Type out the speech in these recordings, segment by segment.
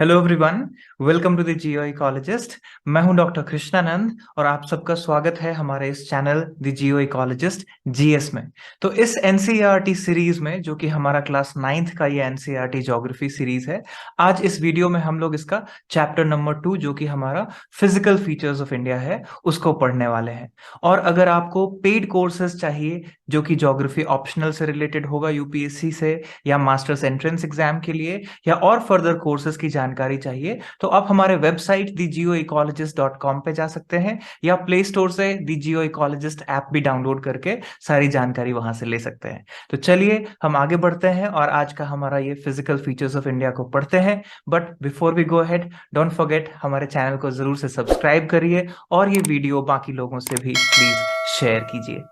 Hello everyone. Welcome to the geo ecologist. मैं हूं doctor Krishnanand और आप सबका स्वागत है हमारे इस channel the geo ecologist GS में। तो इस एनसीईआरटी सीरीज में, जो कि हमारा क्लास 9th का ये एनसीईआरटी ज्योग्राफी सीरीज है, आज इस वीडियो में हम लोग इसका चैप्टर नंबर 2, जो कि हमारा फिजिकल फीचर्स ऑफ इंडिया है, उसको पढ़ने वाले हैं। और अगर आपको पेड कोर्सेज चाहिए जो कि ज्योग्राफी ऑप्शनल से रिलेटेड होगा यूपीएससी से, या मास्टर्स एंट्रेंस एग्जाम के लिए, या और फर्दर कोर्सेज की जानकारी चाहिए, तो आप हमारे वेबसाइट thegeoecologist.com पे जा सकते हैं, या प्ले स्टोर से दी जियो इकोलॉजिस्ट ऐप भी डाउनलोड करके सारी जानकारी वहां से ले सकते हैं। तो चलिए हम आगे बढ़ते हैं और आज का हमारा ये फिजिकल फीचर्स ऑफ इंडिया को पढ़ते हैं। But before we go ahead, don't forget हमारे चैनल को जरूर से सब्सक्राइब करिए और ये वीडियो बाकी लोगों से भी प्लीज शेयर कीजिए।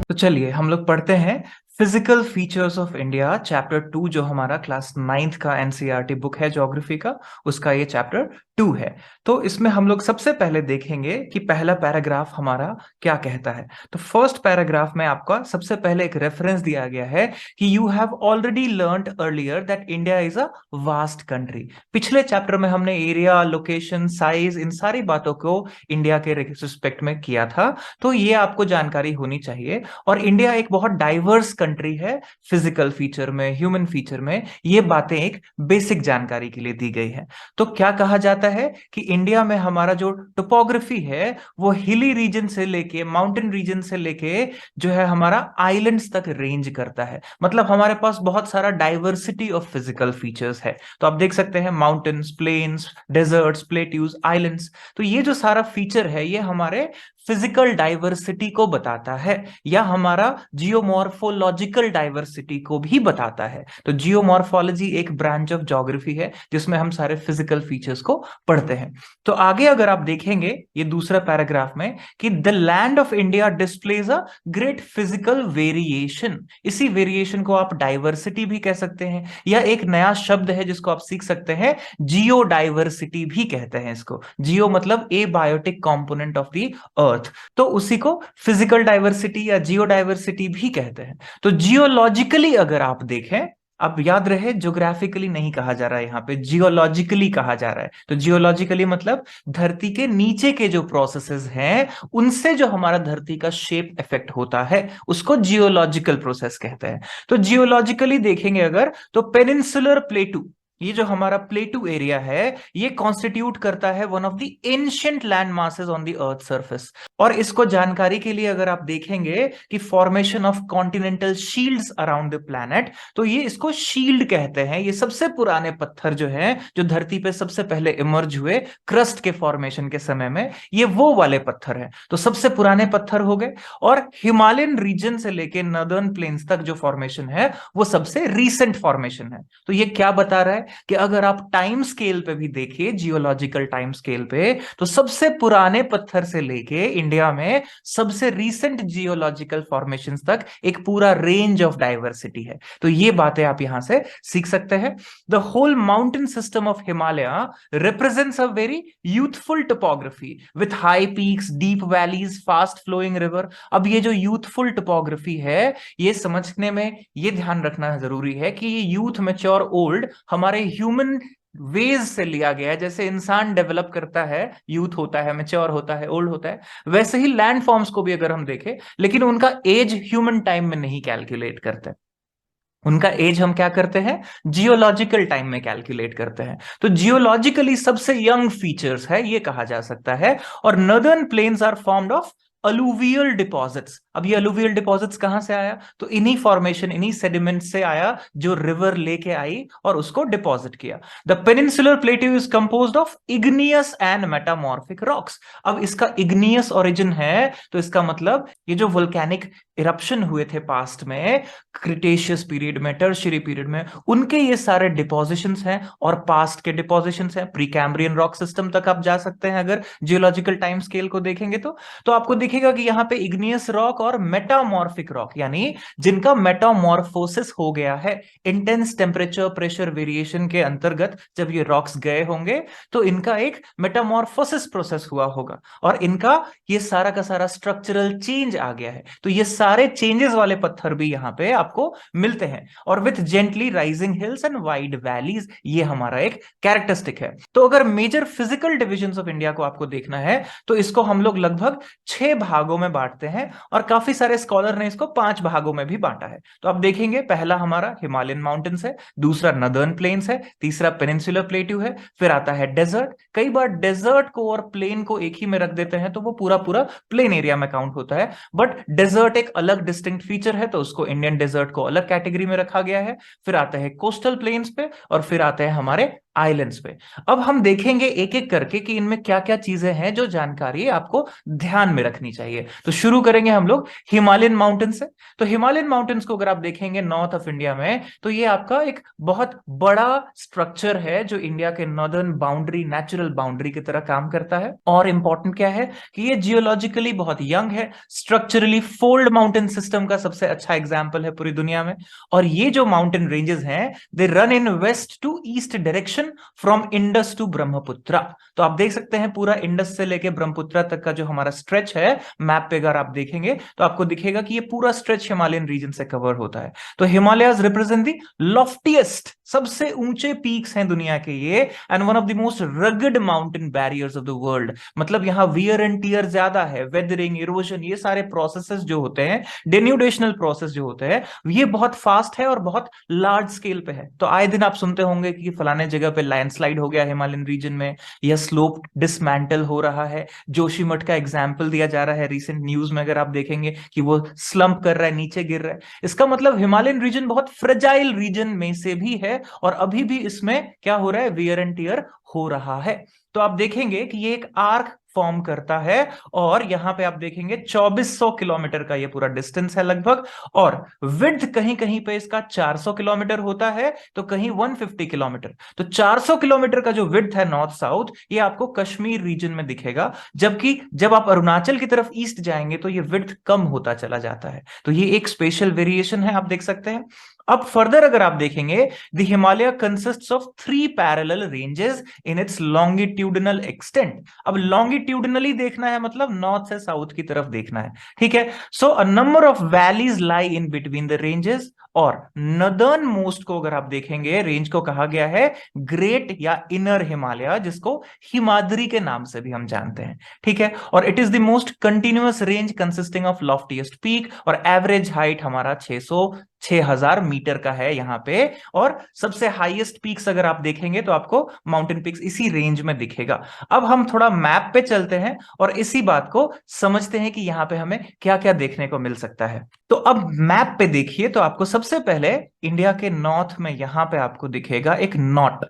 तो चलिए हम लोग पढ़ते हैं physical features of India chapter 2, जो हमारा क्लास 9th का एनसीईआरटी बुक है ज्योग्राफी का, उसका ये चैप्टर 2 है। तो इसमें हम लोग सबसे पहले देखेंगे कि पहला पैराग्राफ हमारा क्या कहता है। तो फर्स्ट पैराग्राफ में आपका सबसे पहले एक रेफरेंस दिया गया है कि you have already learned earlier that India is a vast country. पिछले चैप्टर में हमने एरिया, लोकेशन, साइज, इन सारी बातों को इंडिया के रिस्पेक्ट में किया था, तो ये आपको जानकारी होनी चाहिए। और इंडिया एक बहुत डाइवर्स कंट्री है फिजिकल फीचर में, ह्यूमन फीचर में, ये बातें एक बेसिक जानकारी के लिए दी गई है। तो क्या कहा जाता है कि इंडिया में हमारा जो टोपोग्राफी है वो हिली रीजन से लेके, माउंटेन रीजन से लेके जो है हमारा आइलैंड्स तक रेंज करता है। मतलब हमारे पास बहुत सारा डाइवर्सिटी ऑफ फिजिकल फीचर्स है। तो आप देख सकते हैं mountains, plains, deserts, plateaus, islands. तो ये जो सारा फीचर है ये हमारे फिजिकल डाइवर्सिटी को बताता है, या हमारा जियोमॉर्फोलॉजिकल डाइवर्सिटी को भी बताता है। तो जियोमॉर्फोलॉजी एक ब्रांच ऑफ ज्योग्राफी है जिसमें हम सारे फिजिकल फीचर्स को पढ़ते हैं। तो आगे अगर आप देखेंगे ये दूसरा पैराग्राफ में कि the land of India displays a great physical variation. इसी वेरिएशन को आप डाइवर्सिटी भी कह सकते हैं, या एक नया शब्द है जिसको आप सीख सकते हैं, जियो डाइवर्सिटी भी कहते हैं इसको। जियो मतलब abiotic component of the earth, तो उसी को फिजिकल डाइवर्सिटी या जियो डाइवर्सिटी भी कहते हैं। तो जियोलॉजिकली अगर आप देखें, अब याद रहे ज्योग्राफिकली नहीं कहा जा रहा है, यहाँ पे जियोलॉजिकली कहा जा रहा है। तो जियोलॉजिकली मतलब धरती के नीचे के जो प्रोसेसेस हैं उनसे जो हमारा धरती का शेप इफेक्ट होता है उसको जियोलॉजिकल प्रोसेस कहते हैं। तो जियोलॉजिकली देखेंगे अगर, तो पेनिनसुलर प्लेटू, ये जो हमारा प्लेटू एरिया है ये कॉन्स्टिट्यूट करता है one of the ancient land masses on the earth surface. और इसको जानकारी के लिए अगर आप देखेंगे कि formation of continental shields around the planet, तो ये इसको शील्ड कहते हैं। ये सबसे पुराने पत्थर जो है, जो धरती पे सबसे पहले इमर्ज हुए क्रस्ट के फॉर्मेशन के समय में, ये वो वाले पत्थर हैं। तो सबसे पुराने पत्थर हो गए। और हिमालयन रीजन से लेके नॉर्दर्न प्लेन्स तक जो फॉर्मेशन है वो सबसे रीसेंट फॉर्मेशन है। तो ये क्या बता रहा है कि अगर आप टाइम स्केल पे भी देखिए, जियोलॉजिकल टाइम स्केल पे, तो सबसे पुराने पत्थर से लेके इंडिया में सबसे रीसेंट जियोलॉजिकल फॉर्मेशंस तक एक पूरा रेंज ऑफ डाइवर्सिटी है। तो ये बातें आप यहां से सीख सकते हैं। The whole mountain system of Himalaya represents a very youthful topography with high peaks, deep valleys, fast flowing river. अब ये जो यूथफुल टोपोग्राफी है, ये समझने में ये ध्यान रखना जरूरी है कि ये यूथ, मैच्योर, ओल्ड हमारे ह्यूमन वेज से लिया गया है। जैसे इंसान डेवलप करता है, यूथ होता है, मैच्योर होता है, ओल्ड होता है, वैसे ही लैंड फॉर्म्स को भी अगर हम देखें, लेकिन उनका एज ह्यूमन टाइम में नहीं कैलकुलेट करते। उनका एज हम क्या करते हैं, जियोलॉजिकल टाइम में कैलकुलेट करते हैं। तो जियोलॉजिकली सबसे यंग फीचर्स है ये कहा जा सकता है। और northern plains are formed of alluvial deposits. अब ये अलुवियल डिपॉजिट्स कहां से आया, तो इन्हीं फॉर्मेशन, इन्हीं सेडिमेंट से आया जो रिवर लेके आई और उसको डिपॉजिट किया। The peninsular plateau is composed of igneous and metamorphic rocks. अब इसका इग्नियस ओरिजिन है, तो इसका मतलब ये जो वोल्केनिक इरप्शन हुए थे पास्ट में, क्रिटेशियस पीरियड में, टर्शियरी पीरियड में, उनके ये सारे डिपोजिशंस हैं। और पास्ट के डिपोजिशंस हैं, प्री कैम्ब्रियन रॉक सिस्टम तक आप जा सकते हैं अगर जियोलॉजिकल टाइम स्केल को देखेंगे तो आपको दिखेगा कि यहाँ पे इग्नियस रॉक और मेटामॉर्फिक रॉक, यानी जिनका मेटामॉर्फोसिस हो गया है इंटेंस टेम्परेचर प्रेशर वेरिएशन के अंतर्गत। जब ये रॉक्स गए होंगे तो इनका एक मेटामॉर्फोसिस प्रोसेस हुआ होगा और इनका ये सारा का सारा स्ट्रक्चरल चेंज आ गया है। तो ये सारे चेंजेस वाले पत्थर भी यहां पे आपको मिलते हैं और with gently rising hills and wide valleys, ये हमारा एक कैरेक्टरिस्टिक है। तो अगर major physical divisions of India को आपको देखना है तो इसको हम लोग लगभग 6 भागों में बांटते हैं और काफी सारे स्कॉलर ने इसको 5 भागों में भी बांटा है। तो आप देखेंगे पहला हमारा हिमालयन माउंटेन्स है, दूसरा नदर्न प्लेन्स है, तीसरा पेनिनसुलर प्लेट्यू है, फिर आता है डेजर्ट। कई बार डेजर्ट को और प्लेन को एक ही में रख देते हैं तो वो पूरा पूरा प्लेन एरिया में काउंट होता है, बट डेजर्ट एक अलग डिस्टिंक्ट फीचर है तो उसको इंडियन डेजर्ट को अलग कैटेगरी में रखा गया है। फिर आता है कोस्टल प्लेन्स पे और फिर आते हैं हमारे आइलैंड्स पे। अब हम देखेंगे एक एक करके कि इनमें क्या क्या चीजें हैं जो जानकारी आपको ध्यान में रखनी चाहिए। तो शुरू करेंगे हम लोग हिमालयन माउंटेन से। तो हिमालयन माउंटेन्स को अगर आप देखेंगे नॉर्थ ऑफ इंडिया में तो ये आपका एक बहुत बड़ा स्ट्रक्चर है जो इंडिया के नॉर्दर्न बाउंड्री नेचुरल बाउंड्री की तरह काम करता है। और इंपॉर्टेंट क्या है कि ये जियोलॉजिकली बहुत यंग है, स्ट्रक्चरली फोल्ड माउंटेन सिस्टम का सबसे अच्छा एग्जाम्पल है पूरी दुनिया में। और ये जो माउंटेन रेंजेस हैं they run in west to east direction from Indus to Brahmaputra. तो आप देख सकते हैं पूरा इंडस से लेके ब्रह्मपुत्रा तक का जो हमारा स्ट्रेच है मैप पे अगर आप देखेंगे तो आपको दिखेगा कि ये पूरा स्ट्रेच हिमालयन रीजन से कवर होता है। तो हिमालयस रिप्रेजेंट दी लॉफ्टीएस्ट, सबसे ऊंचे पीक्स हैं दुनिया के ये, and one of the most rugged mountain barriers of the world. मतलब यहां वियर एंड टियर ज्यादा है, वेदरिंग इरोजन ये सारे प्रोसेसेस जो होते हैं, डेन्यूडेशनल प्रोसेस जो होते हैं, ये बहुत फास्ट है और बहुत लार्ज स्केल पे है। तो आए दिन आप सुनते होंगे कि फलाने जगह पे लैंडस्लाइड हो गया हिमालयन रीजन में, यह स्लोप डिसमेंटल हो रहा है। जोशीमठ का एग्जाम्पल दिया जा रहा है रिसेंट न्यूज में, अगर आप देखेंगे कि वो स्लम्प कर रहा है, नीचे गिर रहा है। इसका मतलब हिमालयन रीजन बहुत फ्रेजाइल रीजन में से भी है और अभी भी इसमें क्या हो रहा है, वियर एंड टियर हो रहा है। तो आप देखेंगे कि ये एक आर्क फॉर्म करता है और यहां पे आप देखेंगे 2400 किलोमीटर का ये पूरा डिस्टेंस है लगभग, और विड्थ कहीं कहीं पे इसका 400 किलोमीटर होता है तो कहीं 150 किलोमीटर। तो 400 किलोमीटर का जो विड्थ है नॉर्थ साउथ, ये आपको कश्मीर रीजन में दिखेगा, जबकि जब आप अरुणाचल की तरफ ईस्ट जाएंगे तो ये विड्थ कम होता चला जाता है। तो ये एक स्पेशल वेरिएशन है, आप देख सकते हैं। अब फर्दर अगर आप देखेंगे, the Himalaya consists of 3 parallel ranges in its longitudinal extent. अब लॉन्गिट्यूडनली देखना है मतलब नॉर्थ से साउथ की तरफ देखना है, ठीक है। So uh number of valleys lie in between the ranges, और नदर्न मोस्ट को अगर आप देखेंगे रेंज को कहा गया है ग्रेट या इनर हिमालय, जिसको हिमाद्री के नाम से भी हम जानते हैं, ठीक है। और it is the most continuous range consisting of loftiest peak, और एवरेज हाइट हमारा 6000 मीटर का है यहां पे। और सबसे हाईएस्ट पीक्स अगर आप देखेंगे तो आपको माउंटेन पीक्स इसी रेंज में दिखेगा। अब हम थोड़ा मैप पे चलते हैं और इसी बात को समझते हैं कि यहां पे हमें क्या क्या देखने को मिल सकता है। तो अब मैप पे देखिए तो आपको सबसे पहले इंडिया के नॉर्थ में यहां पे आपको दिखेगा एक नॉट।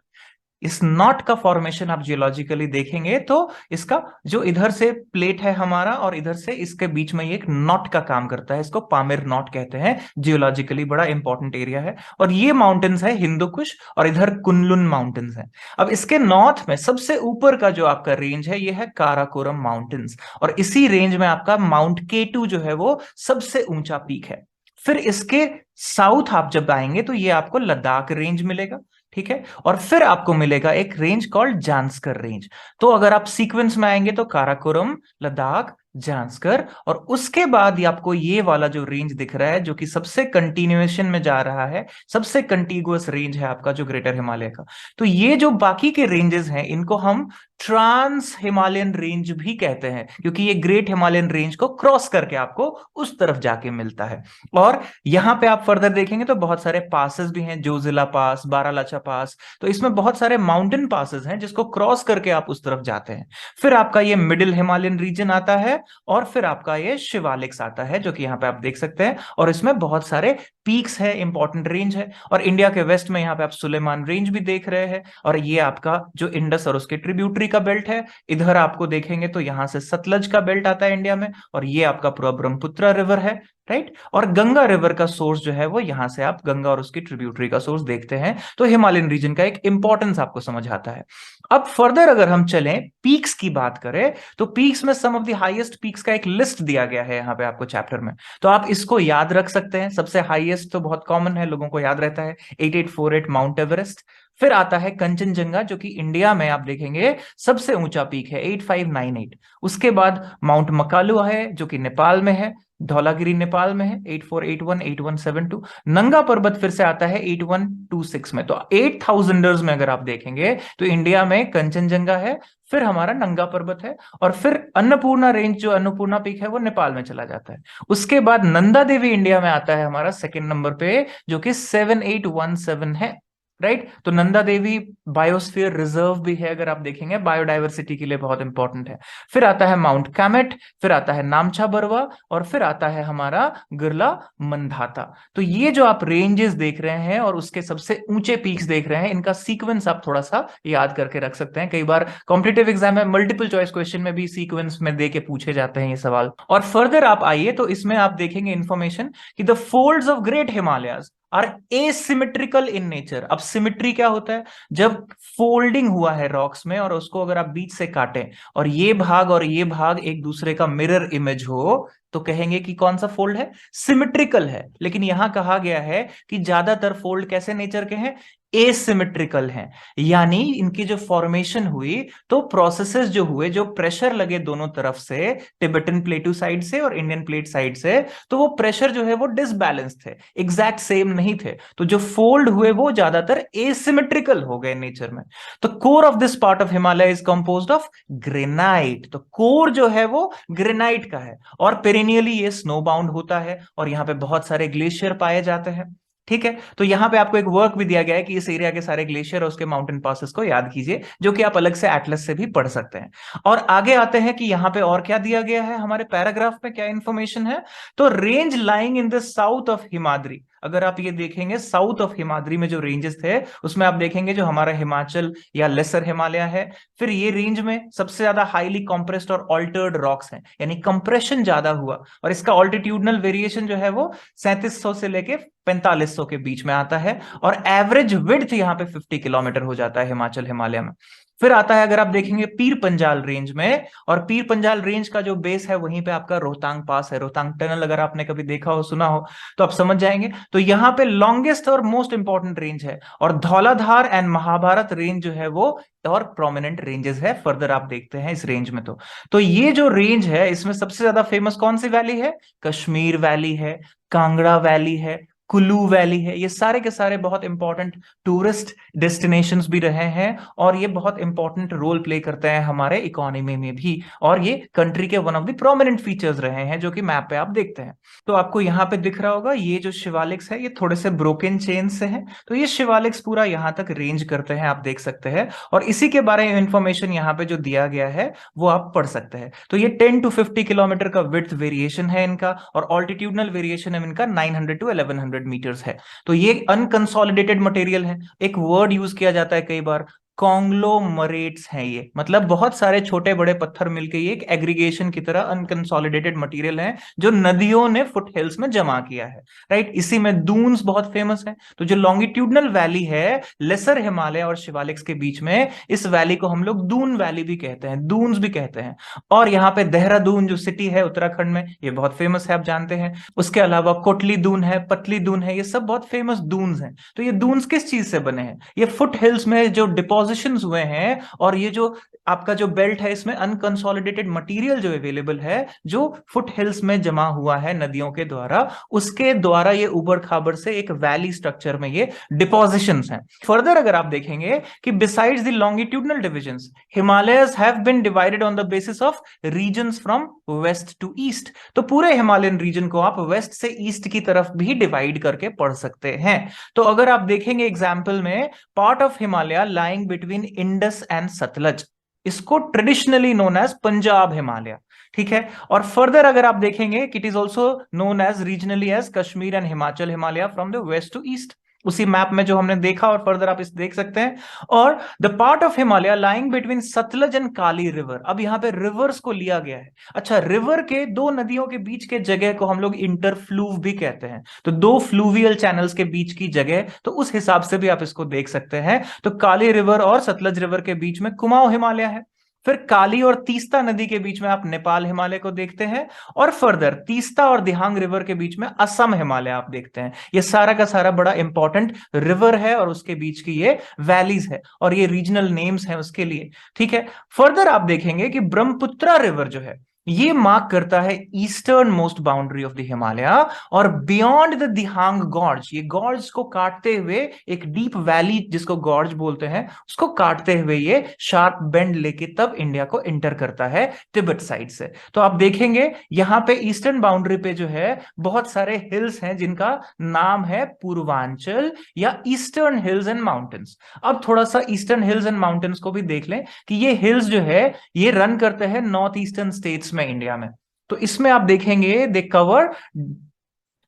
इस नॉट का फॉर्मेशन आप जियोलॉजिकली देखेंगे तो इसका जो इधर से प्लेट है हमारा और इधर से इसके बीच में ये एक नॉट का काम करता है, इसको पामिर नॉट कहते हैं। जियोलॉजिकली बड़ा इंपॉर्टेंट एरिया है और ये माउंटेन्स है हिंदू कुश और इधर कुनलुन माउंटेन्स है। अब इसके नॉर्थ में सबसे ऊपर का जो आपका रेंज है ये है काराकोरम माउंटेन्स, और इसी रेंज में आपका माउंट केटू जो है वो सबसे ऊंचा पीक है। फिर इसके साउथ आप जब आएंगे तो ये आपको लद्दाख रेंज मिलेगा, ठीक है। और फिर आपको मिलेगा एक रेंज कॉल्ड जांस्कर रेंज। तो अगर आप सीक्वेंस में आएंगे तो काराकोरम, लद्दाख, जांस्कर, और उसके बाद ही आपको ये वाला जो रेंज दिख रहा है जो कि सबसे कंटिन्यूएशन में जा रहा है, सबसे कंटिगुअस रेंज है आपका जो ग्रेटर हिमालय का। तो ये जो बाकी के रेंजेस हैं इनको हम ट्रांस हिमालयन रेंज भी कहते हैं, क्योंकि ये ग्रेट हिमालयन रेंज को क्रॉस करके आपको उस तरफ जाके मिलता है। और यहां पे आप फर्दर देखेंगे तो बहुत सारे पासेस भी हैं, जोजिला पास, बारालाचा पास। तो इसमें बहुत सारे माउंटेन पासेस हैं जिसको क्रॉस करके आप उस तरफ जाते हैं। फिर आपका ये मिडिल हिमालयन रीजन आता है और फिर आपका ये शिवालिक्स आता है जो कि यहां पे आप देख सकते हैं, और इसमें बहुत सारे पीक्स है, इंपॉर्टेंट रेंज है। और इंडिया के वेस्ट में यहां पे आप सुलेमान रेंज भी देख रहे हैं, और ये आपका जो इंडस और उसके ट्रिब्यूटरी का बेल्ट है। इधर आपको देखेंगे तो यहां से सतलज का बेल्ट आता है इंडिया में, और ये आपका पूरा ब्रह्मपुत्र रिवर है, राइट। और गंगा रिवर का सोर्स जो है वो यहां से आप गंगा और उसकी ट्रिब्यूटरी का सोर्स देखते हैं, तो हिमालयन रीजन का एक इंपॉर्टेंस आपको समझ आता है। अब फर्दर अगर हम चलें, पीक्स की बात करें, तो पीक्स में सम ऑफ द हाईएस्ट पीक्स का एक लिस्ट दिया गया है यहां पे आपको चैप्टर में, तो आप इसको याद रख सकते हैं। सबसे हाईएस्ट तो बहुत कॉमन है, लोगों को याद रहता है, 8848 माउंट एवरेस्ट। फिर आता है कंचनजंगा, जो कि इंडिया में आप देखेंगे सबसे ऊंचा पीक है, 8598। उसके बाद माउंट मकालू है जो कि नेपाल में है, धौलागिरी नेपाल में है, 8481 8172। नंगा पर्वत फिर से आता है 8126 में। तो 8000ers में अगर आप देखेंगे तो इंडिया में कंचनजंगा है, फिर हमारा नंगा पर्वत है, और फिर अन्नपूर्णा रेंज, जो अन्नपूर्णा पीक है वो नेपाल में चला जाता है। उसके बाद नंदा देवी इंडिया में आता है हमारा सेकंड नंबर पे, जो कि 7817 है, राइट। तो नंदा देवी बायोस्फीयर रिजर्व भी है, अगर आप देखेंगे बायोडायवर्सिटी के लिए बहुत इंपॉर्टेंट है। फिर आता है माउंट कैमेट, फिर आता है नामचा बरवा, और फिर आता है हमारा गिरला मंधाता। तो ये जो आप रेंजेस देख रहे हैं और उसके सबसे ऊंचे पीक्स देख रहे हैं, इनका सीक्वेंस आप थोड़ा सा याद करके रख सकते हैं। कई बार कॉम्पिटेटिव एग्जाम में मल्टीपल चॉइस क्वेश्चन में भी सीक्वेंस में दे के पूछे जाते हैं ये सवाल। और फर्दर आप आइए तो इसमें आप देखेंगे इंफॉर्मेशन कि the folds of great Himalayas are asymmetrical in nature. अब सिमेट्री क्या होता है? जब फोल्डिंग हुआ है रॉक्स में और उसको अगर आप बीच से काटें और ये भाग एक दूसरे का मिरर इमेज हो, तो कहेंगे कि कौन सा फोल्ड है? सिमेट्रिकल है। लेकिन यहां कहा गया है कि ज्यादातर फोल्ड कैसे नेचर के हैं? एसिमेट्रिकल हैं। यानी इनकी जो फॉर्मेशन हुई, तो प्रोसेसेस जो हुए, जो प्रेशर लगे दोनों तरफ से, टिबेटन प्लेटू साइड से और इंडियन प्लेट साइड से, तो वो प्रेशर जो है वो डिसबैलेंस थे, एग्जैक्ट सेम नहीं थे। तो जो फोल्ड हुए वो ज्यादातर एसिमेट्रिकल हो गए नेचर में। तो core of this part of Himalaya is composed of granite. तो कोर जो है वो ग्रेनाइट का है, और पेरिनियली ये स्नो बाउंड होता है, और यहाँ पे बहुत सारे ग्लेशियर पाए जाते हैं। ठीक है, तो यहां पे आपको एक वर्क भी दिया गया है कि इस एरिया के सारे ग्लेशियर और उसके माउंटेन पासेस को याद कीजिए, जो कि आप अलग से एटलस से भी पढ़ सकते हैं। और आगे आते हैं कि यहां पे और क्या दिया गया है, हमारे पैराग्राफ में क्या इंफॉर्मेशन है। तो range lying in the south of Himadri, अगर आप ये देखेंगे साउथ ऑफ हिमाद्री में जो रेंजेस थे, उसमें आप देखेंगे जो हमारा हिमाचल या लेसर हिमालय है, फिर ये रेंज में सबसे ज्यादा हाईली कंप्रेस्ड और ऑल्टर्ड रॉक्स हैं, यानी कंप्रेशन ज्यादा हुआ, और इसका ऑल्टीट्यूडनल वेरिएशन जो है वो 3700 से लेके 4500 के बीच में आता है, और एवरेज विड्थ यहाँ पे 50 किलोमीटर हो जाता है हिमाचल हिमालय में। फिर आता है अगर आप देखेंगे पीर पंजाल रेंज में, और पीर पंजाल रेंज का जो बेस है वहीं पे आपका रोहतांग पास है। रोहतांग टनल अगर आपने कभी देखा हो, सुना हो, तो आप समझ जाएंगे। तो यहाँ पे लॉन्गेस्ट और मोस्ट इंपॉर्टेंट रेंज है, और धौलाधार एंड महाभारत रेंज जो है वो और प्रोमिनेंट रेंजेस है। फर्दर आप देखते हैं इस रेंज में, तो ये जो रेंज है इसमें सबसे ज्यादा फेमस कौन सी वैली है? कश्मीर वैली है, कांगड़ा वैली है, कुल्लू वैली है। ये सारे के सारे बहुत इंपॉर्टेंट टूरिस्ट डेस्टिनेशंस भी रहे हैं, और ये बहुत इंपॉर्टेंट रोल प्ले करते हैं हमारे इकोनॉमी में भी, और ये कंट्री के one of the prominent features रहे हैं, जो कि मैप पे आप देखते हैं। तो आपको यहाँ पे दिख रहा होगा ये जो शिवालिक्स है ये थोड़े से ब्रोकन चेन से हैं, तो ये शिवालिक्स पूरा यहाँ तक रेंज करते हैं, आप देख सकते हैं। और इसी के बारे में इंफॉर्मेशन यहाँ पे जो दिया गया है वो आप पढ़ सकते हैं। तो ये 10 to 50 किलोमीटर का विड्थ वेरिएशन है इनका, और ऑल्टीट्यूडनल वेरिएशन है इनका 900 to 1100 मीटर्स है। तो ये अनकंसोलिडेटेड मटेरियल है। एक वर्ड यूज किया जाता है कई बार, कॉन्ग्लोमरेट्स हैं ये, मतलब बहुत सारे छोटे बड़े पत्थर मिलके ये एक एग्रीगेशन की तरह अनकंसोलिडेटेड मटेरियल है, जो नदियों ने फुट हिल्स में जमा किया है, राइट। इसी में दून्स बहुत फेमस है। तो जो लॉन्गिट्यूडनल वैली है लेसर हिमालय और शिवालिक्स के बीच में, इस वैली को हम लोग दून वैली भी कहते हैं, दून्स भी कहते हैं। और यहाँ पे देहरादून जो सिटी है उत्तराखंड में, ये बहुत फेमस है, आप जानते हैं। उसके अलावा कोटली दून है, पतली दून है, ये सब बहुत फेमस दून्स हैं। तो ये दून्स किस चीज से बने हैं? ये फुट हिल्स में जो डिपोजिशंस हुए हैं, और ये जो आपका जो बेल्ट है इसमें अनकंसोलिडेटेड मटेरियल जो अवेलेबल है, जो फुट हिल्स में जमा हुआ है नदियों के द्वारा, उसके द्वारा ये उबड़ खाबड़ से एक वैली स्ट्रक्चर में ये डिपोजिशंस हैं। फर्दर अगर आप देखेंगे कि besides the longitudinal divisions, Himalayas have been divided on the basis of regions from west to east. तो पूरे हिमालयन रीजन को आप वेस्ट से ईस्ट की तरफ भी डिवाइड करके पढ़ सकते हैं। तो अगर आप देखेंगे एग्जाम्पल में, part of Himalaya lying between Indus and Sutlej, इसको traditionally known as Punjab Himalaya, ठीक है। और फर्दर अगर आप देखेंगे, it is also known as regionally as Kashmir and Himachal Himalaya from the west to east. उसी मैप में जो हमने देखा, और फर्दर आप इस देख सकते हैं। और the part of Himalaya lying between Sutlej and Kali river, अब यहां पे रिवर्स को लिया गया है। अच्छा, रिवर के दो नदियों के बीच के जगह को हम लोग इंटरफ्लूव भी कहते हैं, तो दो फ्लूवियल चैनल्स के बीच की जगह, तो उस हिसाब से भी आप इसको देख सकते हैं। तो काली रिवर और सतलज रिवर के बीच में कुमाऊं हिमालय है। फिर काली और तीस्ता नदी के बीच में आप नेपाल हिमालय को देखते हैं। और फर्दर तीस्ता और दिहांग रिवर के बीच में असम हिमालय आप देखते हैं। ये सारा का सारा बड़ा इंपॉर्टेंट रिवर है और उसके बीच की ये वैलीज है, और ये रीजनल नेम्स हैं उसके लिए। ठीक है, फर्दर आप देखेंगे कि ब्रह्मपुत्रा रिवर जो है ये मार्क करता है eastern most boundary of the Himalaya, और बियॉन्ड द दिहांग गॉर्ज, ये गॉर्ज को काटते हुए एक डीप वैली जिसको गॉर्ज बोलते हैं, उसको काटते हुए ये शार्प बेंड लेके तब इंडिया को एंटर करता है तिब्बत साइड से। तो आप देखेंगे यहां पे ईस्टर्न बाउंड्री पे जो है बहुत सारे हिल्स हैं जिनका नाम है पूर्वांचल या ईस्टर्न हिल्स एंड माउंटेन्स। अब थोड़ा सा ईस्टर्न हिल्स एंड माउंटेन्स को भी देख लें कि ये हिल्स जो है ये रन करते हैं नॉर्थ ईस्टर्न स्टेट्स में इंडिया में। तो इसमें आप देखेंगे दे कवर,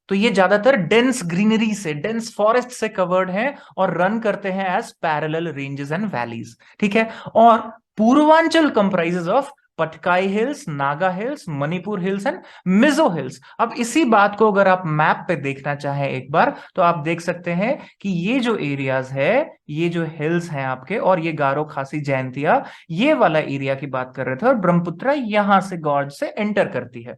तो ये ज्यादातर डेंस ग्रीनरी से, डेंस फॉरेस्ट से कवर्ड हैं और रन करते हैं as parallel ranges and valleys. ठीक है, और Purvanchal comprises of Patkai hills, Naga hills, Manipur hills and Mizo hills. अब इसी बात को अगर आप मैप पे देखना चाहें एक बार, तो आप देख सकते हैं कि ये जो एरियाज है, ये जो हिल्स हैं आपके, और ये गारो खासी जयंतिया, ये वाला एरिया की बात कर रहे थे, और ब्रह्मपुत्रा यहां से गॉर्ज से एंटर करती है।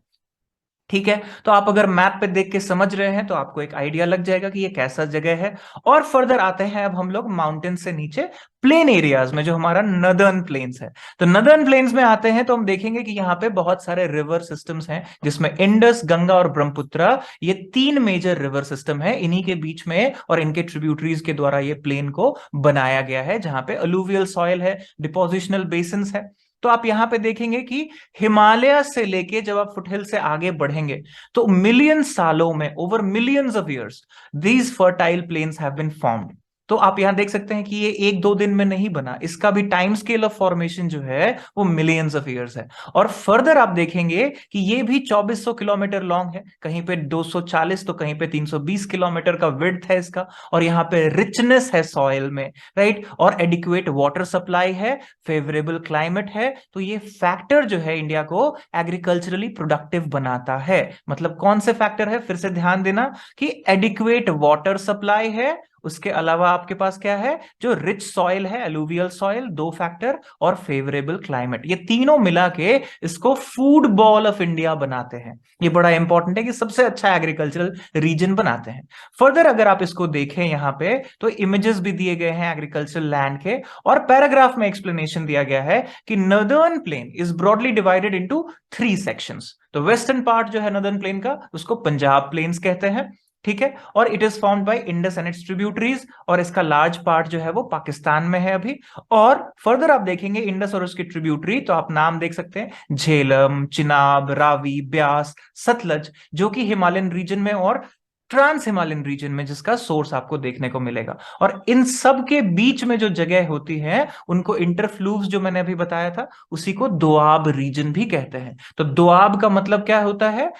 ठीक है, तो आप अगर मैप पे देख के समझ रहे हैं तो आपको एक आइडिया लग जाएगा कि ये कैसा जगह है। और फर्दर आते हैं अब हम लोग माउंटेन से नीचे प्लेन एरियाज में, जो हमारा नदर्न प्लेन्स है। तो नदर्न प्लेन्स में आते हैं तो हम देखेंगे कि यहाँ पे बहुत सारे रिवर सिस्टम्स हैं, जिसमें इंडस, गंगा और ब्रह्मपुत्रा, ये तीन मेजर रिवर सिस्टम है। इन्हीं के बीच में और इनके ट्रिब्यूटरीज के द्वारा ये प्लेन को बनाया गया है, जहां पे अलूवियल सॉइल है, डिपोजिशनल बेसिन्स है। तो आप यहां पे देखेंगे कि हिमालय से लेके जब आप फुटहिल से आगे बढ़ेंगे तो मिलियन सालों में, over millions of years, these fertile plains have been formed. तो आप यहां देख सकते हैं कि ये एक दो दिन में नहीं बना, इसका भी टाइम स्केल ऑफ फॉर्मेशन जो है वो मिलियंस ऑफ इयर्स है। और फर्दर आप देखेंगे कि ये भी 2400 किलोमीटर लॉन्ग है, कहीं पे 240 तो कहीं पे 320 किलोमीटर का विड्थ है इसका। और यहाँ पे रिचनेस है सॉइल में, राइट, और एडिक्वेट वाटर सप्लाई है, फेवरेबल क्लाइमेट है। तो ये फैक्टर जो है इंडिया को एग्रीकल्चरली प्रोडक्टिव बनाता है। मतलब कौन से फैक्टर है, फिर से ध्यान देना कि एडिक्वेट वाटर सप्लाई है, उसके अलावा आपके पास क्या है, जो रिच सॉइल है, अलूवियल सॉइल, दो फैक्टर, और फेवरेबल क्लाइमेट, ये तीनों मिला के इसको फूड बॉल ऑफ इंडिया बनाते हैं। ये बड़ा इंपॉर्टेंट है कि सबसे अच्छा एग्रीकल्चरल रीजन बनाते हैं। फर्दर अगर आप इसको देखें यहां पे, तो इमेजेस भी दिए गए हैं एग्रीकल्चरल लैंड के, और पैराग्राफ में एक्सप्लेनेशन दिया गया है कि northern plain is broadly divided into 3 sections. तो वेस्टर्न पार्ट जो है नर्दर्न प्लेन का, उसको पंजाब प्लेन्स कहते हैं। ठीक है, और it is formed by Indus and it's tributaries, और इसका लार्ज पार्ट जो है वो पाकिस्तान में है अभी। और फर्दर आप देखेंगे इंडस और उसकी ट्रिब्यूटरी, तो आप नाम देख सकते हैं, झेलम, चिनाब, रावी, ब्यास, सतलज, जो कि हिमालयन रीजन में और ट्रांस हिमालयन रीजन में जिसका सोर्स आपको देखने को मिलेगा। और इन सब के बीच में जो जगह होती है उनको इंटरफ्लूव्स, जो मैंने अभी बताया था, उसी को दोआब रीजन भी कहते हैं। तो दोआब का मतलब क्या होता है,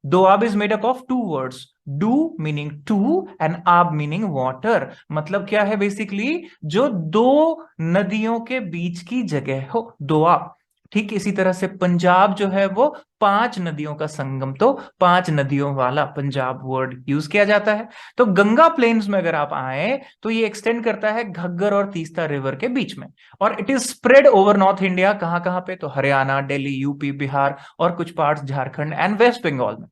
doab is made up of two words, do meaning two and ab meaning water. मतलब क्या है, बेसिकली जो दो नदियों के बीच की जगह हो, दोआब। ठीक इसी तरह से पंजाब जो है वो 5 नदियों का संगम, तो 5 नदियों वाला पंजाब वर्ड यूज किया जाता है। तो गंगा प्लेन्स में अगर आप आए तो ये एक्सटेंड करता है घग्गर और तीस्ता रिवर के बीच में, और it is spread over north India. कहां कहां पे, तो हरियाणा, दिल्ली, यूपी, बिहार और कुछ parts Jharkhand and west Bengal में।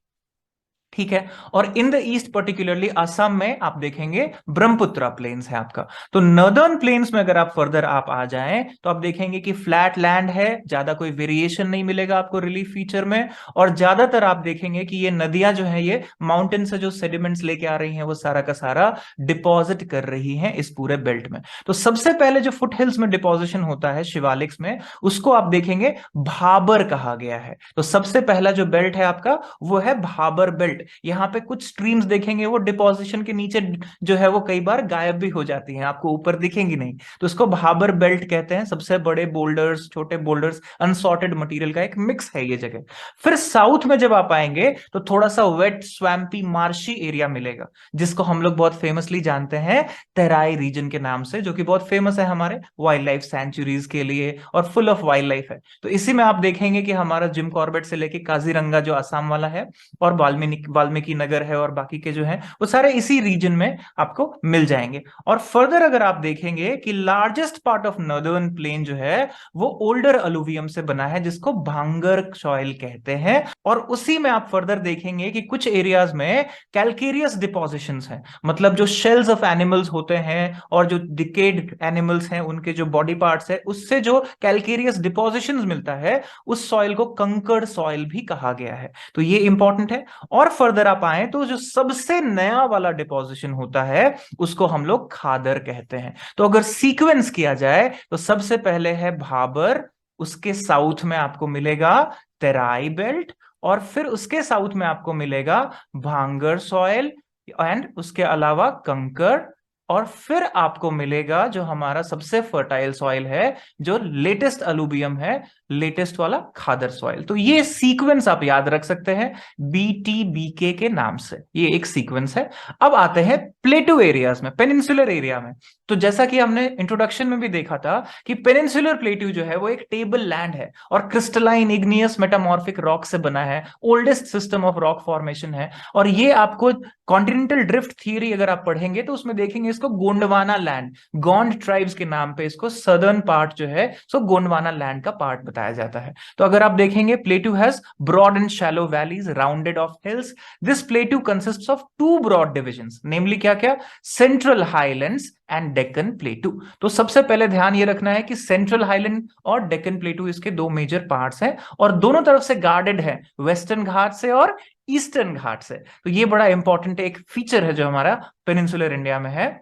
ठीक है, और in the east particularly Assam में आप देखेंगे ब्रह्मपुत्रा प्लेन्स है आपका। तो नॉर्दर्न प्लेन्स में अगर आप फर्दर आप आ जाएं तो आप देखेंगे कि फ्लैट लैंड है, ज्यादा कोई वेरिएशन नहीं मिलेगा आपको रिलीफ फीचर में। और ज्यादातर आप देखेंगे कि ये नदियां जो है ये माउंटेन से जो सेडिमेंट्स लेके आ रही हैं वो सारा का सारा डिपॉजिट कर रही हैं इस पूरे बेल्ट में। तो सबसे पहले जो फुट हिल्स में डिपोजिशन होता है शिवालिक्स में, उसको आप देखेंगे भाबर कहा गया है। तो सबसे पहला जो बेल्ट है आपका वो है भाबर बेल्ट, बेल्ट, यहाँ पे कुछ स्ट्रीम्स देखेंगे वो डिपोजिशन के नीचे जो है वो कई बार गायब भी हो जाती हैं, आपको ऊपर दिखेंगी नहीं, तो इसको भाबर बेल्ट कहते हैं। सबसे बड़े बोल्डर्स, छोटे बोल्डर्स, अनसॉर्टेड मटेरियल का एक मिक्स है ये जगह। फिर साउथ में जब आप आएंगे तो थोड़ा सा वेट, स्वैम्पी, मार्शी एरिया मिलेगा, जिसको हम लोग बहुत फेमसली जानते हैं तेराई रीजन के नाम से, जो कि बहुत फेमस है हमारे वाइल्ड लाइफ सेंचुरीज के लिए और फुल ऑफ वाइल्ड लाइफ है। तो इसी में आप देखेंगे कि हमारा जिम कॉर्बेट से लेके काजीरंगा जो असम वाला है, और वाल्मीकि नगर है, और बाकी के जो है वो सारे इसी रीजन में आपको मिल जाएंगे। और फर्दर अगर आप देखेंगे कि largest part of northern plain जो है वो ओल्डर अलुवियम से बना है, जिसको भांगर सॉइल कहते हैं। और उसी में आप फर्दर देखेंगे कि कुछ एरियाज में कैलकेरियस डिपोजिशंस हैं, मतलब जो शेल्स ऑफ एनिमल्स होते हैं और जो डिकेड एनिमल्स हैं उनके जो बॉडी पार्ट्स है उससे जो कैलकेरियस डिपोजिशंस मिलता है, उस सॉइल को कंकर्ड सॉइल भी कहा गया है। तो ये इंपॉर्टेंट है। और फर्दर आप आए तो जो सबसे नया वाला डिपोजिशन होता है उसको हम लोग खादर कहते हैं। तो अगर सीक्वेंस किया जाए तो सबसे पहले है भाबर, उसके साउथ में आपको मिलेगा तेराई बेल्ट, और फिर उसके साउथ में आपको मिलेगा भांगर सॉइल, एंड उसके अलावा कंकर, और फिर आपको मिलेगा जो हमारा सबसे फर्टाइल सॉइल है, जो लेटेस्ट अलुबियम है, लेटेस्ट वाला खादर सॉइल। तो ये सीक्वेंस आप याद रख सकते हैं BTBK के नाम से, ये एक सीक्वेंस है। अब आते हैं प्लेटू एरियाज में, पेनिनसुलर एरिया में। तो जैसा कि हमने इंट्रोडक्शन में भी देखा था कि पेनिनसुलर प्लेट्यू जो है वो एक टेबल लैंड है और क्रिस्टलाइन इग्नियस मेटामॉर्फिक रॉक से बना है, oldest system of rock formation है। और ये आपको कॉन्टिनेंटल ड्रिफ्ट थियरी अगर आप पढ़ेंगे तो उसमें देखेंगे इसको गोंडवाना लैंड, गोंड ट्राइब्स के नाम पे इसको सदर्न पार्ट जो है सो गोंडवाना लैंड का पार्ट बताया जाता है। तो अगर आप देखेंगे plateau has broad and shallow valleys rounded off hills. This plateau consists of two broad divisions, namely क्या क्या, central highlands and Deccan plateau. तो सबसे पहले ध्यान ये रखना है कि सेंट्रल हाईलैंड और डेक्कन प्लेटू इसके दो मेजर पार्ट्स हैं, और दोनों तरफ से गार्डेड है, वेस्टर्न घाट से और ईस्टर्न घाट से। तो ये बड़ा इंपॉर्टेंट एक फीचर है जो हमारा पेनिनसुलर इंडिया में है।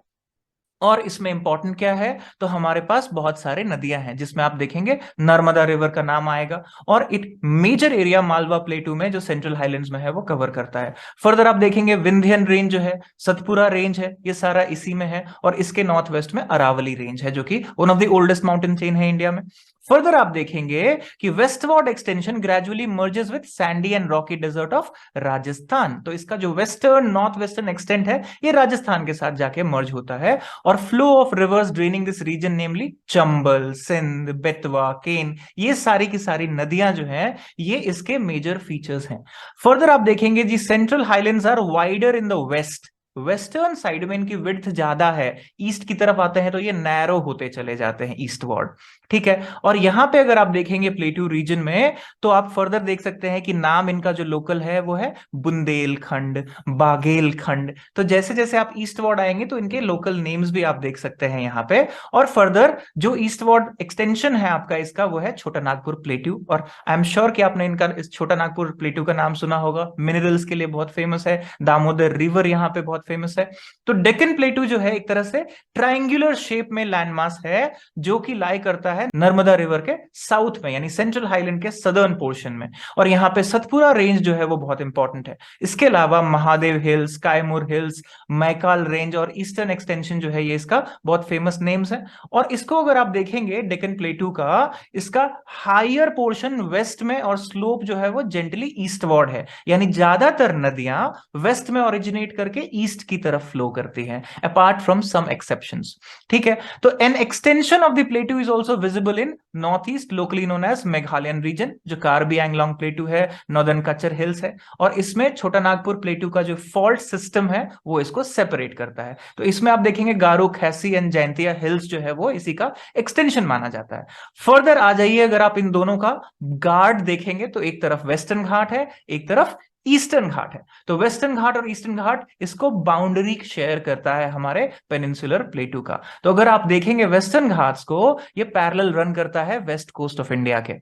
और इसमें इंपॉर्टेंट क्या है, तो हमारे पास बहुत सारे नदियां हैं, जिसमें आप देखेंगे नर्मदा रिवर का नाम आएगा, और एक मेजर एरिया मालवा प्लेटू में जो सेंट्रल हाईलैंड्स में है वो कवर करता है। फर्दर आप देखेंगे विंध्यन रेंज जो है, सतपुरा रेंज है, ये सारा इसी में है, और इसके नॉर्थ वेस्ट में अरावली रेंज है, जो कि one of the oldest mountain chain है इंडिया में। फर्दर आप देखेंगे कि westward extension gradually merges with sandy and rocky desert of Rajasthan. तो इसका जो वेस्टर्न नॉर्थ वेस्टर्न एक्सटेंट है ये राजस्थान के साथ जाके मर्ज होता है। और flow of rivers draining this region namely Chambal, Sindh, Betwa, Ken, ये सारी की सारी नदियां जो हैं ये इसके मेजर फीचर्स हैं। फर्दर आप देखेंगे जी central highlands are wider in the west, western side में इनकी विड्थ ज्यादा है, ईस्ट की तरफ आते हैं तो ये नैरो होते चले जाते हैं ईस्टवर्ड, ठीक है। और यहां पे अगर आप देखेंगे प्लेटू रीजन में तो आप फर्दर देख सकते हैं कि नाम इनका जो लोकल है वो है बुंदेलखंड, बाघेलखंड। तो जैसे जैसे आप ईस्टवर्ड आएंगे तो इनके लोकल नेम्स भी आप देख सकते हैं यहाँ पे। और फर्दर जो ईस्टवर्ड एक्सटेंशन है आपका इसका वो है छोटा नागपुर प्लेटू, और आई एम श्योर कि आपने इनका इस छोटा नागपुर प्लेटू का नाम सुना होगा, मिनरल्स के लिए बहुत फेमस है, दामोदर रिवर यहाँ पे बहुत फेमस है। तो डेक्कन प्लेटू जो है एक तरह से ट्रायंगुलर शेप में लैंडमास है, जो कि लाई करता है नर्मदा रिवर के साउथ में, यानी सेंट्रल हाईलैंड के सदर्न पोर्शन में। और यहाँ पे सतपुरा रेंज जो है वो बहुत इंपॉर्टेंट है। इसके अलावा Mahadev hills, Kaimur hills, Maikal range और ईस्टर्न एक्सटेंशन जो है ये इसका बहुत फेमस नेम्स है। और इसको अगर आप देखेंगे डेक्कन प्लेटू का, इसका हायर पोर्शन वेस्ट में और स्लोप जो है वो जेंटली ईस्टवर्ड है, यानी ज्यादातर नदियां वेस्ट में ओरिजिनेट करके ईस्ट की तरफ फ्लो करती हैं, अपार्ट फ्रॉम सम एक्सेप्शंस, ठीक है। तो an extension of the plateau is also visible in north east, locally known as Meghalayan region, जो कार्बी एंगलोंग प्लेटू है, नॉर्दर्न कचर हिल्स है, और इसमें छोटा नागपुर प्लेटू का जो फॉल्ट सिस्टम है वो इसको सेपरेट करता है। तो इसमें आप देखेंगे गारो, खैसी एंड जैंतिया हिल्स जो है वो इसी का एक्सटेंशन माना जाता है। फर्दर आ जाइए, अगर आप इन दोनों का गार्ड देखेंगे तो एक तरफ वेस्टर्न घाट है, एक तरफ ईस्टर्न घाट है। तो वेस्टर्न घाट और ईस्टर्न घाट इसको बाउंड्री शेयर करता है हमारे पेनिनसुलर प्लेटू का। तो अगर आप देखेंगे वेस्टर्न घाट्स को, ये पैरेलल रन करता है वेस्ट कोस्ट ऑफ इंडिया के।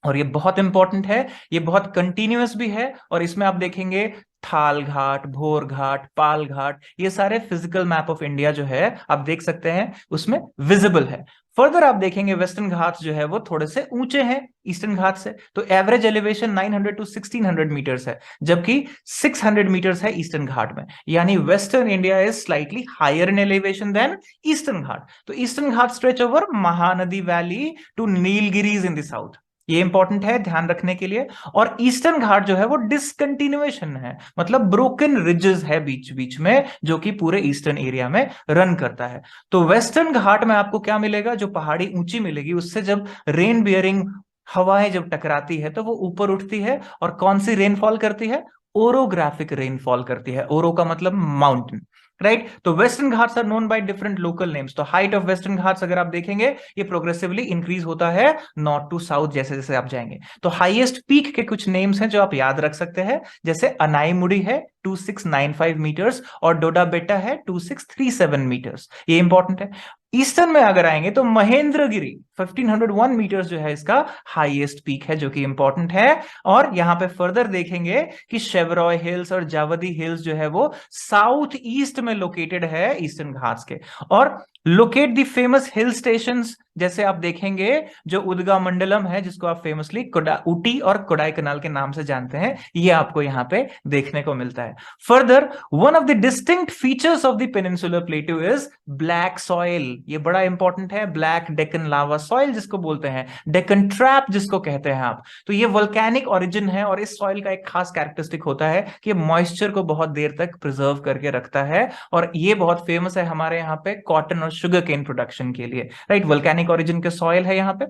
और ये बहुत इंपॉर्टेंट है, ये बहुत कंटिन्यूअस भी है, और इसमें आप देखेंगे थाल घाट, भोर घाट, पाल घाट, ये सारे फिजिकल मैप ऑफ इंडिया जो है आप देख सकते हैं उसमें विजिबल है। फर्दर आप देखेंगे वेस्टर्न घाट्स जो है वो थोड़े से ऊंचे हैं ईस्टर्न घाट से, तो एवरेज एलिवेशन 900 टू 1600 मीटर्स है, जबकि 600 मीटर्स है ईस्टर्न घाट में, यानी western India is slightly higher in elevation than eastern Ghat. तो eastern Ghat stretch over Mahanadi valley to Nilgiris in the south, ये इंपॉर्टेंट है ध्यान रखने के लिए। और ईस्टर्न घाट जो है वो डिसकंटिन्यूएशन है, मतलब ब्रोकन रिजेस है बीच बीच में, जो कि पूरे ईस्टर्न एरिया में रन करता है। तो वेस्टर्न घाट में आपको क्या मिलेगा, जो पहाड़ी ऊंची मिलेगी उससे जब रेन बियरिंग हवाएं जब टकराती है तो वो ऊपर उठती है, और कौन सी रेनफॉल करती है, ओरोग्राफिक रेनफॉल करती है। ओरो का मतलब माउंटेन, राइट। तो Western Ghats are known by different local names. तो हाइट ऑफ वेस्टर्न घाट्स अगर आप देखेंगे ये प्रोग्रेसिवली इंक्रीज होता है नॉर्थ टू साउथ जैसे जैसे आप जाएंगे। तो हाईएस्ट पीक के कुछ नेम्स हैं जो आप याद रख सकते हैं, जैसे अनाईमुड़ी है 2695 मीटर्स, और डोडा बेटा है 2637 मीटर्स, ये इंपॉर्टेंट है। ईस्टर्न में अगर आएंगे तो महेंद्रगिरी 1501 मीटर्स जो है इसका हाईएस्ट पीक है, जो कि इंपॉर्टेंट है। और यहां पे फर्दर देखेंगे कि शेवरॉय हिल्स और जावदी हिल्स जो है वो साउथ ईस्ट में लोकेटेड है ईस्टर्न घाट्स के। और locate the famous hill stations, जैसे आप देखेंगे जो उदगा मंडलम है जिसको आप फेमसली ऊटी और कोडाईकनाल के नाम से जानते हैं, ये आपको यहां पे देखने को मिलता है। Further one of the distinct features of the peninsular प्लेटू is black soil, ये बड़ा इंपॉर्टेंट है। ब्लैक डेक्कन लावा सॉइल जिसको बोलते हैं, डेक्कन ट्रैप जिसको कहते हैं आप, तो ये वोल्केनिक ओरिजिन है। और इस सॉइल का एक खास कैरेक्टरिस्टिक होता है कि मॉइस्चर को बहुत देर तक प्रिजर्व करके रखता है, और ये बहुत फेमस है हमारे यहाँ पे कॉटन और शुगर केन प्रोडक्शन के लिए, राइट। वोल्केनिक ओरिजिन के सॉइल है यहाँ पे।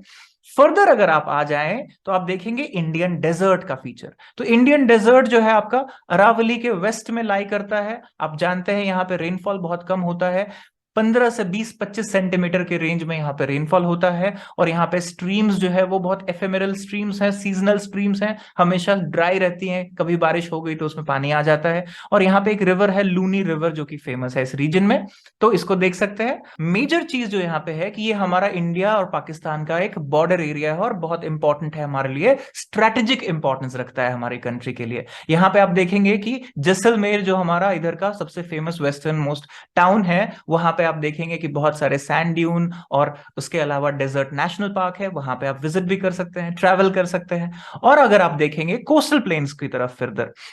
फर्दर अगर आप आ जाएं तो आप देखेंगे इंडियन डेजर्ट का फीचर। तो इंडियन डेजर्ट जो है आपका अरावली के वेस्ट में लाई करता है। आप जानते हैं यहाँ पे रेनफॉल बहुत कम होता है, 15 से 20-25 सेंटीमीटर के रेंज में यहाँ पे रेनफॉल होता है। और यहाँ पे स्ट्रीम्स जो है वो बहुत एफेमेरल स्ट्रीम्स हैं, सीजनल स्ट्रीम्स हैं, हमेशा ड्राई रहती हैं, कभी बारिश हो गई तो उसमें पानी आ जाता है। और यहाँ पे एक रिवर है लूनी रिवर जो कि फेमस है इस रीजन में, तो इसको देख सकते हैं। मेजर चीज जो यहाँ पे है कि ये हमारा इंडिया और पाकिस्तान का एक बॉर्डर एरिया है, और बहुत इंपॉर्टेंट है हमारे लिए, स्ट्रेटेजिक इंपॉर्टेंस रखता है हमारी कंट्री के लिए। यहाँ पे आप देखेंगे कि जैसलमेर जो हमारा इधर का सबसे फेमस वेस्टर्न मोस्ट टाउन है, वहां पे आप देखेंगे कि बहुत सारे सैंड ड्यून और उसके अलावा डेजर्ट नेशनल पार्क है, वहां पे आप विजिट भी कर सकते हैं, ट्रैवल कर सकते हैं। और अगर आप देखेंगे कोस्टल प्लेन्स की तरफ फिर,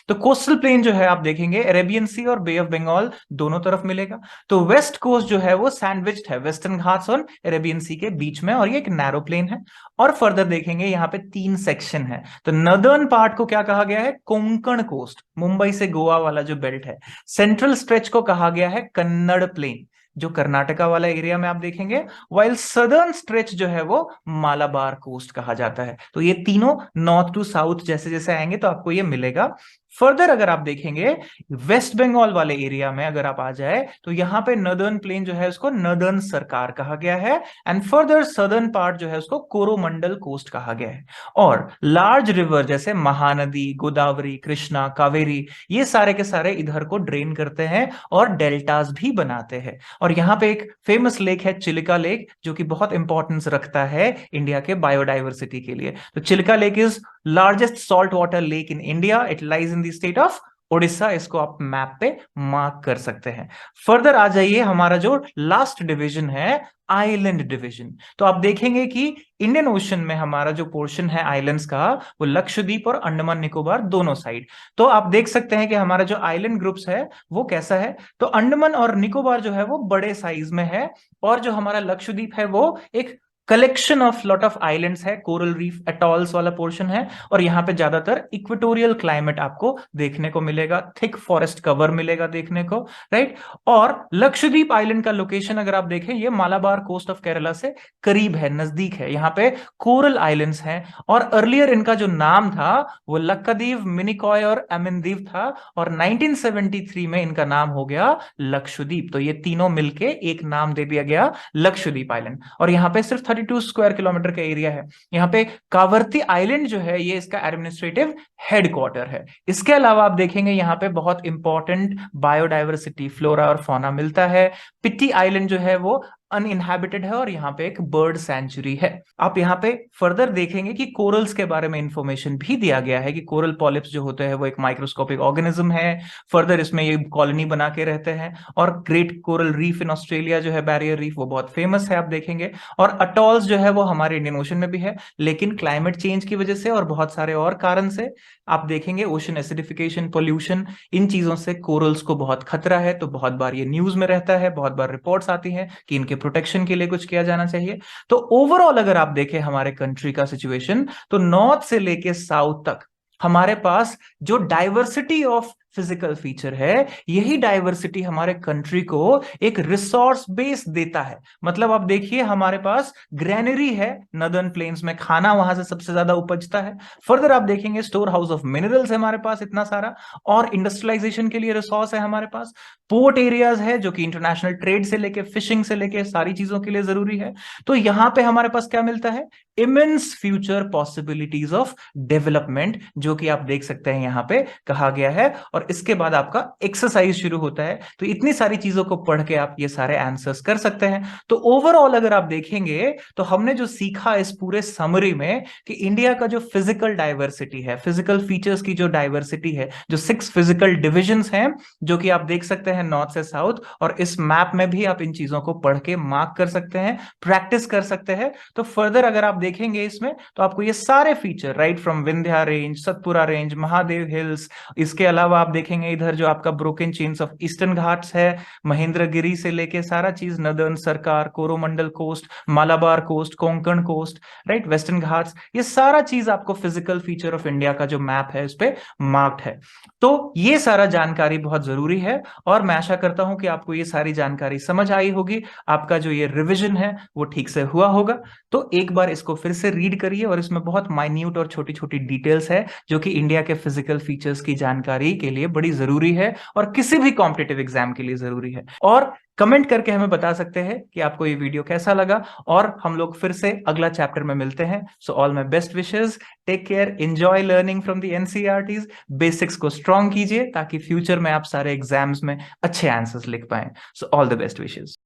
तो कोस्टल प्लेन जो है आप देखेंगे अरेबियन सी और बे ऑफ बंगाल दोनों तरफ मिलेगा। तो वेस्ट कोस्ट जो है वो सैंडविच्ड है वेस्टर्न घाट्स और अरेबियन सी के बीच में, और ये एक नैरो प्लेन है। और फर्दर देखेंगे यहाँ पे 3 सेक्शन है। तो नदर्न पार्ट को क्या कहा गया है, कोंकण कोस्ट, मुंबई से गोवा वाला जो बेल्ट है। सेंट्रल स्ट्रेच को कहा गया है कन्नड़ प्लेन, जो कर्नाटका वाला एरिया में आप देखेंगे। वाइल सदर्न स्ट्रेच जो है वो मालाबार कोस्ट कहा जाता है। तो ये तीनों नॉर्थ टू साउथ जैसे जैसे आएंगे तो आपको ये मिलेगा। फर्दर अगर आप देखेंगे वेस्ट बंगाल वाले एरिया में अगर आप आ जाए तो यहाँ पे नदर्न प्लेन जो है उसको नदर्न सरकार कहा गया है, एंड फर्दर सदर्न पार्ट जो है उसको कोरोमंडल कोस्ट कहा गया है। और लार्ज रिवर जैसे महानदी, गोदावरी, कृष्णा, कावेरी, ये सारे के सारे इधर को ड्रेन करते हैं और डेल्टास भी बनाते हैं। और यहाँ पे एक फेमस लेक है चिलिका लेक, जो कि बहुत इंपॉर्टेंस रखता है इंडिया के बायोडाइवर्सिटी के लिए। तो Chilika lake is largest salt water lake in India, it lies in the state of Odisha, इसको आप मैप पे मार्क कर सकते हैं। फर्दर आ जाइए, हमारा जो लास्ट डिवीजन है आइलैंड डिवीजन, तो आप देखेंगे कि इंडियन ओशन में हमारा जो पोर्शन है आइलैंड्स का वो लक्षद्वीप और अंडमान निकोबार दोनों साइड। तो आप देख सकते हैं कि हमारा जो आइलैंड ग्रुप्स है वो कैसा है। तो अंडमान और निकोबार जो है वो बड़े साइज में है, और जो हमारा लक्षद्वीप है वो एक collection of lot of islands है, कोरल रीफ एटॉल्स वाला पोर्शन है। और यहाँ पे ज्यादातर इक्वेटोरियल क्लाइमेट आपको देखने को मिलेगा, थिक फॉरेस्ट कवर मिलेगा देखने को, राइट। और लक्षद्वीप आइलैंड का लोकेशन अगर आप देखें ये मालाबार कोस्ट ऑफ केरला से करीब है, नजदीक है, यहाँ पे कोरल आइलैंड्स हैं। और अर्लियर इनका जो नाम था वो लक्कादीव, मिनिकॉय और अमिनदीव था, और 1973 में इनका नाम हो गया लक्षद्वीप। तो ये तीनों मिलके एक नाम दे दिया गया लक्षद्वीप आइलैंड। और यहाँ पे सिर्फ 32 स्क्वायर किलोमीटर का एरिया है। यहाँ पे कावर्ती आइलैंड जो है ये इसका एडमिनिस्ट्रेटिव हेडक्वार्टर है। इसके अलावा आप देखेंगे यहाँ पे बहुत इंपॉर्टेंट बायोडाइवर्सिटी, फ्लोरा और फौना मिलता है। पिट्टी आइलैंड जो है वो अनइनहेबिटेड है और यहाँ पे एक बर्ड सेंचुरी है। आप यहाँ पे फर्दर देखेंगे कि कोरल्स के बारे में इंफॉर्मेशन भी दिया गया है कि कोरल पॉलिप्स जो होते हैं वो एक माइक्रोस्कोपिक ऑर्गेनिज्म है। फर्दर इसमें ये कॉलोनी बना के रहते हैं। और great coral reef in Australia जो है, बैरियर रीफ, वो बहुत फेमस है, आप देखेंगे। और अटॉल्स जो है वो हमारे इंडियन ओशन में भी है, लेकिन क्लाइमेट चेंज की वजह से और बहुत सारे और कारण से आप देखेंगे ओशन एसिडिफिकेशन, पोल्यूशन, इन चीजों से कोरल्स को बहुत खतरा है। तो बहुत बार ये न्यूज में रहता है, बहुत बार रिपोर्ट्स आती हैं कि इनके प्रोटेक्शन के लिए कुछ किया जाना चाहिए। तो ओवरऑल अगर आप देखें हमारे कंट्री का सिचुएशन, तो नॉर्थ से लेके साउथ तक हमारे पास जो डाइवर्सिटी ऑफ फिजिकल फीचर है, यही डाइवर्सिटी हमारे कंट्री को एक रिसोर्स बेस देता है। मतलब आप देखिए हमारे पास ग्रेनरी है, नदर्न प्लेन्स में खाना वहां से सबसे ज्यादा उपजता है। फर्दर आप देखेंगे स्टोर हाउस ऑफ मिनरल्स है हमारे पास इतना सारा, और इंडस्ट्रियलाइजेशन के लिए रिसोर्स है हमारे पास। पोर्ट एरियाज है जो कि इंटरनेशनल ट्रेड से लेके फिशिंग से लेके सारी चीजों के लिए जरूरी है। तो यहां पे हमारे पास क्या मिलता है? Immense future possibilities of development, जो कि आप देख सकते हैं यहां पे कहा गया है। और इसके बाद आपका एक्सरसाइज शुरू होता है। तो इतनी सारी चीजों को पढ़ के आप ये सारे आंसर्स कर सकते हैं। तो ओवरऑल अगर आप देखेंगे तो हमने जो सीखा इस पूरे समरी में कि इंडिया का जो फिजिकल डाइवर्सिटी है, फिजिकल फीचर्स की जो डाइवर्सिटी है, जो 6 फिजिकल डिविजन्स हैं जो कि आप देख सकते हैं नॉर्थ से साउथ, और इस मैप में भी आप इन चीजों को पढ़ के मार्क कर सकते हैं, प्रैक्टिस कर सकते हैं। तो फर्दर अगर आप देखेंगे इसमें तो आपको ये सारे feature, right from Vindhya range, Satpura range, Mahadev hills, इसके अलावा आप देखेंगे इधर जो आपका broken chains of Eastern Ghats है, महेंद्रगिरी से लेके सारा चीज, Northern Sarkar, Coromandel coast, Malabar coast, Konkan coast, right, Western Ghats, ये सारा चीज आपको फिजिकल फीचर ऑफ इंडिया का जो मैप है उस पे मार्क्ड है। तो ये सारा जानकारी बहुत जरूरी है, और मैं आशा करता हूं कि आपको ये सारी जानकारी समझ आई होगी, आपका जो ये रिवीजन है वो ठीक से हुआ होगा। तो एक बार इसको फिर से रीड करिए, और इसमें बहुत माइन्यूट और छोटी छोटी डिटेल्स है जो कि इंडिया के फिजिकल फीचर्स की जानकारी के लिए बड़ी जरूरी है और किसी भी कॉम्पिटिटिव एग्जाम के लिए जरूरी है। और कमेंट करके हमें बता सकते हैं कि आपको ये वीडियो कैसा लगा, और हम लोग फिर से अगला चैप्टर में मिलते हैं। So all my best wishes, take care, enjoy learning from the NCERTs. Basics को स्ट्रॉन्ग कीजिए ताकि फ्यूचर में आप सारे एग्जाम्स में अच्छे आंसर्स लिख पाएं। So all the best wishes.